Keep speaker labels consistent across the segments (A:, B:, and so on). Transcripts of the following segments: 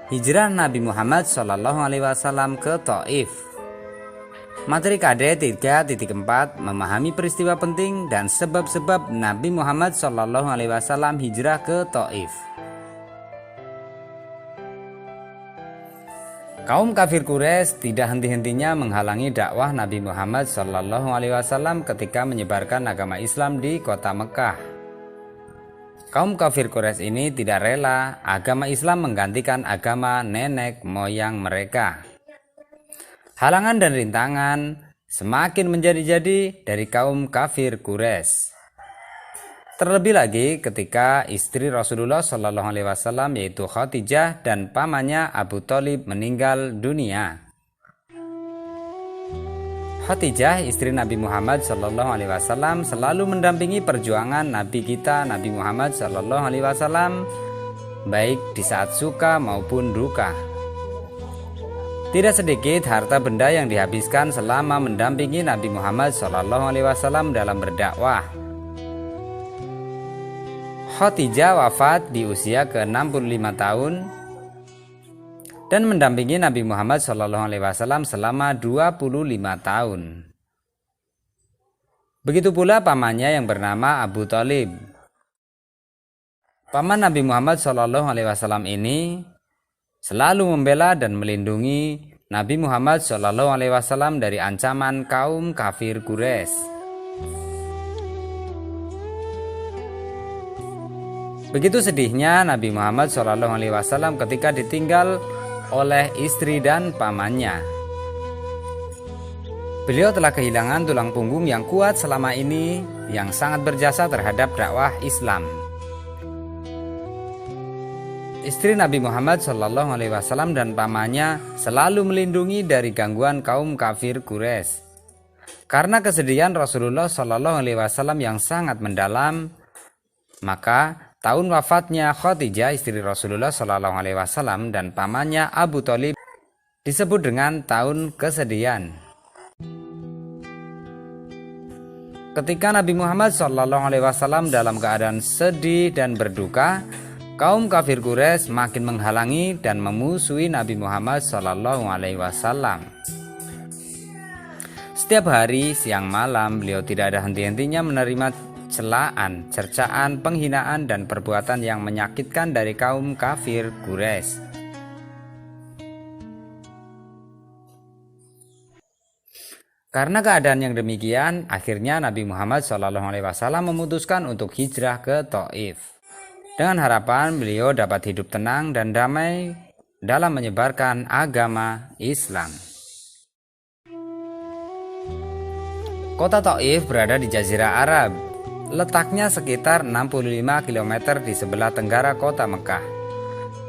A: Hijrah Nabi Muhammad SAW ke Thaif. Materi KD 3.4 memahami peristiwa penting dan sebab-sebab Nabi Muhammad SAW hijrah ke Thaif. Kaum kafir Quraisy tidak henti-hentinya menghalangi dakwah Nabi Muhammad SAW ketika menyebarkan agama Islam di kota Mekah. Kaum kafir Quraisy ini tidak rela agama Islam menggantikan agama nenek moyang mereka. Halangan dan rintangan semakin menjadi-jadi dari kaum kafir Quraisy. Terlebih lagi ketika istri Rasulullah SAW yaitu Khadijah dan pamannya Abu Thalib meninggal dunia. Khadijah, istri Nabi Muhammad SAW, selalu mendampingi perjuangan Nabi kita Nabi Muhammad SAW, baik di saat suka maupun duka. Tidak sedikit harta benda yang dihabiskan selama mendampingi Nabi Muhammad SAW dalam berdakwah. Khadijah wafat di usia ke-65 tahun dan mendampingi Nabi Muhammad SAW selama 25 tahun. Begitu pula pamannya yang bernama Abu Thalib. Paman Nabi Muhammad SAW ini selalu membela dan melindungi Nabi Muhammad SAW dari ancaman kaum kafir Quraisy. Begitu sedihnya Nabi Muhammad SAW ketika ditinggal oleh istri dan pamannya. Beliau telah kehilangan tulang punggung yang kuat selama ini yang sangat berjasa terhadap dakwah Islam. Istri Nabi Muhammad SAW dan pamannya selalu melindungi dari gangguan kaum kafir Quraisy. Karena kesedihan Rasulullah SAW yang sangat mendalam, maka tahun wafatnya Khadijah istri Rasulullah SAW dan pamannya Abu Thalib disebut dengan tahun kesedihan. Ketika Nabi Muhammad SAW dalam keadaan sedih dan berduka, kaum kafir Quraisy makin menghalangi dan memusuhi Nabi Muhammad SAW. Setiap hari, siang malam, beliau tidak ada henti-hentinya menerima celaan, cercaan, penghinaan, dan perbuatan yang menyakitkan dari kaum kafir Quraisy. Karena keadaan yang demikian, akhirnya Nabi Muhammad SAW memutuskan untuk hijrah ke Thaif. Dengan harapan beliau dapat hidup tenang dan damai dalam menyebarkan agama Islam. Kota Thaif berada di Jazirah Arab. Letaknya sekitar 65 km di sebelah tenggara kota Mekah.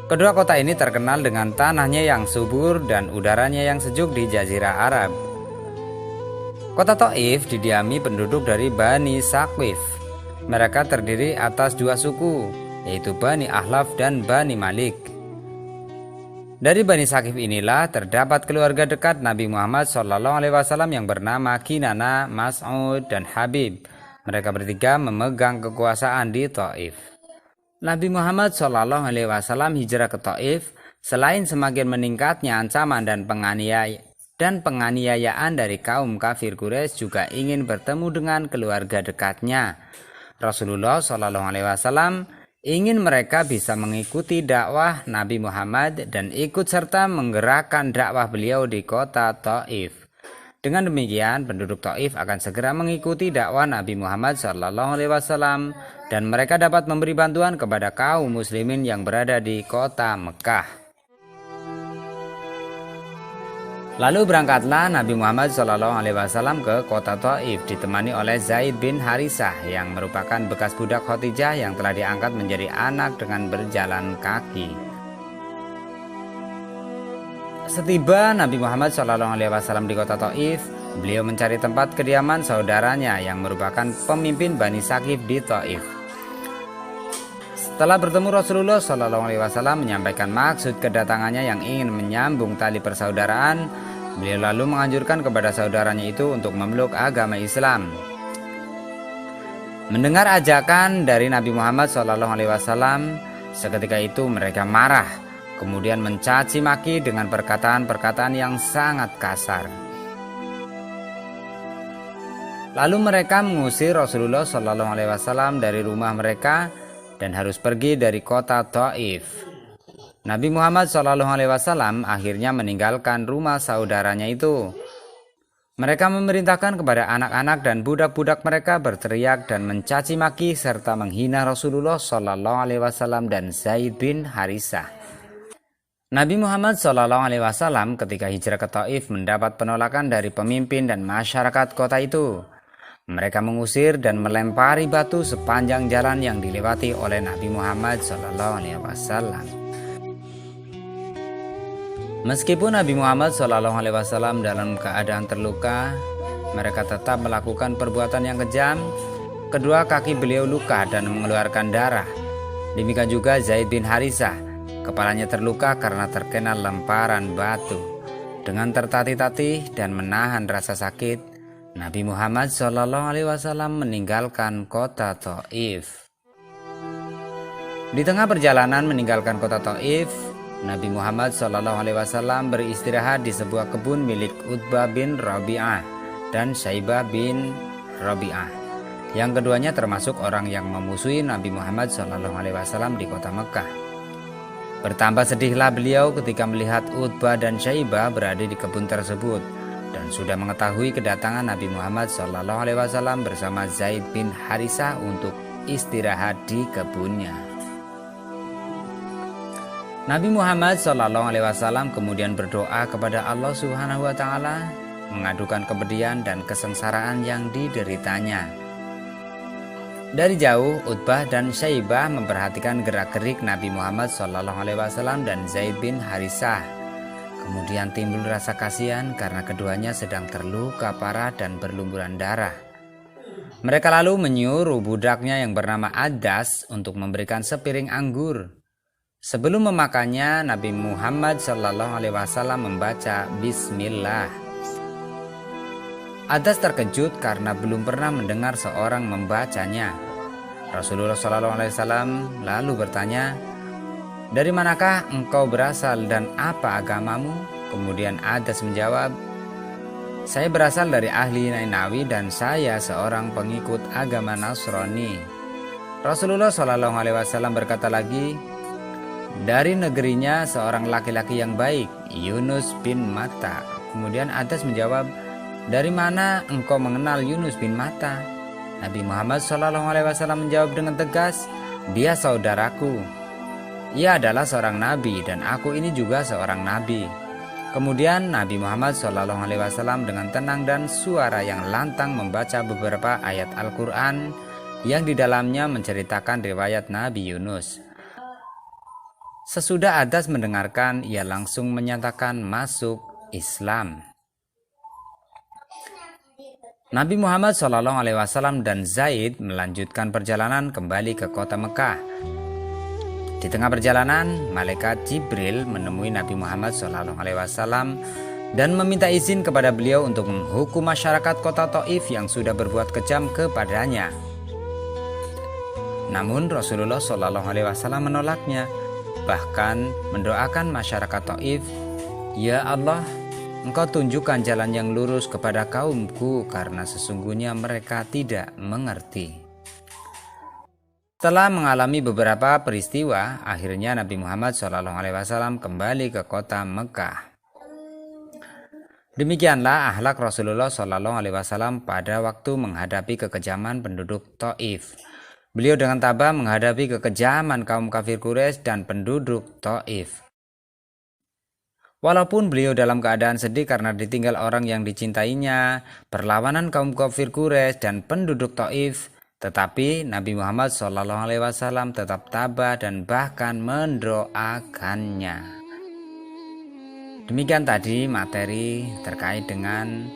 A: Kedua kota ini terkenal dengan tanahnya yang subur dan udaranya yang sejuk di Jazirah Arab. Kota Thaif didiami penduduk dari Bani Saqif. Mereka terdiri atas dua suku, yaitu Bani Ahlaf dan Bani Malik. Dari Bani Saqif inilah terdapat keluarga dekat Nabi Muhammad SAW yang bernama Kinana, Mas'ud, dan Habib. Mereka bertiga memegang kekuasaan di Thaif. Nabi Muhammad SAW hijrah ke Thaif selain semakin meningkatnya ancaman dan penganiayaan dari kaum kafir Quraisy, juga ingin bertemu dengan keluarga dekatnya. Rasulullah SAW ingin mereka bisa mengikuti dakwah Nabi Muhammad dan ikut serta menggerakkan dakwah beliau di kota Thaif. Dengan demikian, penduduk Thaif akan segera mengikuti dakwah Nabi Muhammad SAW dan mereka dapat memberi bantuan kepada kaum muslimin yang berada di kota Mekah. Lalu berangkatlah Nabi Muhammad SAW ke kota Thaif ditemani oleh Zaid bin Harisah yang merupakan bekas budak Khadijah yang telah diangkat menjadi anak dengan berjalan kaki. Setiba Nabi Muhammad SAW di kota Thaif, beliau mencari tempat kediaman saudaranya yang merupakan pemimpin Bani Saqif di Thaif. Setelah bertemu Rasulullah SAW menyampaikan maksud kedatangannya yang ingin menyambung tali persaudaraan, beliau lalu menganjurkan kepada saudaranya itu untuk memeluk agama Islam. Mendengar ajakan dari Nabi Muhammad SAW, seketika itu mereka marah. kemudian mencaci maki dengan perkataan-perkataan yang sangat kasar. Lalu mereka mengusir Rasulullah SAW dari rumah mereka dan harus pergi dari kota Thaif. Nabi Muhammad SAW akhirnya meninggalkan rumah saudaranya itu. Mereka memerintahkan kepada anak-anak dan budak-budak mereka berteriak dan mencaci maki serta menghina Rasulullah SAW dan Zaid bin Harisah. Nabi Muhammad SAW ketika hijrah ke Thaif mendapat penolakan dari pemimpin dan masyarakat kota itu. Mereka mengusir dan melempari batu sepanjang jalan yang dilewati oleh Nabi Muhammad SAW. Meskipun Nabi Muhammad SAW dalam keadaan terluka, mereka tetap melakukan perbuatan yang kejam. Kedua kaki beliau luka dan mengeluarkan darah. Demikian juga Zaid bin Harisah, kepalanya terluka karena terkena lemparan batu. Dengan tertatih-tatih dan menahan rasa sakit, Nabi Muhammad SAW meninggalkan kota Thaif. Di tengah perjalanan meninggalkan kota Thaif, Nabi Muhammad SAW beristirahat di sebuah kebun milik Utbah bin Rabi'ah dan Syaibah bin Rabi'ah, yang keduanya termasuk orang yang memusuhi Nabi Muhammad SAW di kota Mekah. Bertambah sedihlah beliau ketika melihat Utbah dan Syaibah berada di kebun tersebut dan sudah mengetahui kedatangan Nabi Muhammad SAW bersama Zaid bin Harisah untuk istirahat di kebunnya. Nabi Muhammad SAW kemudian berdoa kepada Allah Subhanahu wa Ta'ala, mengadukan kepedihan dan kesengsaraan yang dideritanya. Dari jauh, Utbah dan Syaibah memperhatikan gerak-gerik Nabi Muhammad SAW dan Zaid bin Harisah. Kemudian timbul rasa kasihan karena keduanya sedang terluka parah dan berlumuran darah. Mereka lalu menyuruh budaknya yang bernama Adas untuk memberikan sepiring anggur. Sebelum memakannya, Nabi Muhammad SAW membaca Bismillah. Adas terkejut karena belum pernah mendengar seorang membacanya. Rasulullah SAW lalu bertanya, "Dari manakah engkau berasal dan apa agamamu?" Kemudian Adas menjawab, "Saya berasal dari ahli Nainawi dan saya seorang pengikut agama Nasrani." Rasulullah SAW berkata lagi, "Dari negerinya seorang laki-laki yang baik, Yunus bin Matta." Kemudian Adas menjawab, "Dari mana engkau mengenal Yunus bin Matta?" Nabi Muhammad SAW menjawab dengan tegas, "Dia saudaraku. Ia adalah seorang nabi dan aku ini juga seorang nabi." Kemudian Nabi Muhammad SAW dengan tenang dan suara yang lantang membaca beberapa ayat Al-Quran yang di dalamnya menceritakan riwayat Nabi Yunus. Sesudah Adas mendengarkan, ia langsung menyatakan masuk Islam. Nabi Muhammad SAW dan Zaid melanjutkan perjalanan kembali ke kota Mekah. Di tengah perjalanan, malaikat Jibril menemui Nabi Muhammad SAW dan meminta izin kepada beliau untuk menghukum masyarakat kota Thaif yang sudah berbuat kejam kepadanya. Namun Rasulullah SAW menolaknya. Bahkan mendoakan masyarakat Thaif, "Ya Allah, Engkau tunjukkan jalan yang lurus kepada kaumku karena sesungguhnya mereka tidak mengerti." Setelah mengalami beberapa peristiwa, akhirnya Nabi Muhammad SAW kembali ke kota Mekah. Demikianlah akhlak Rasulullah SAW pada waktu menghadapi kekejaman penduduk Thaif. Beliau dengan tabah menghadapi kekejaman kaum kafir Quraisy dan penduduk Thaif. Walaupun beliau dalam keadaan sedih karena ditinggal orang yang dicintainya, perlawanan kaum kafir Quraisy dan penduduk Thaif, tetapi Nabi Muhammad SAW tetap tabah dan bahkan mendoakannya. Demikian tadi materi terkait dengan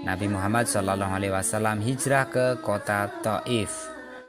A: Nabi Muhammad SAW hijrah ke kota Thaif.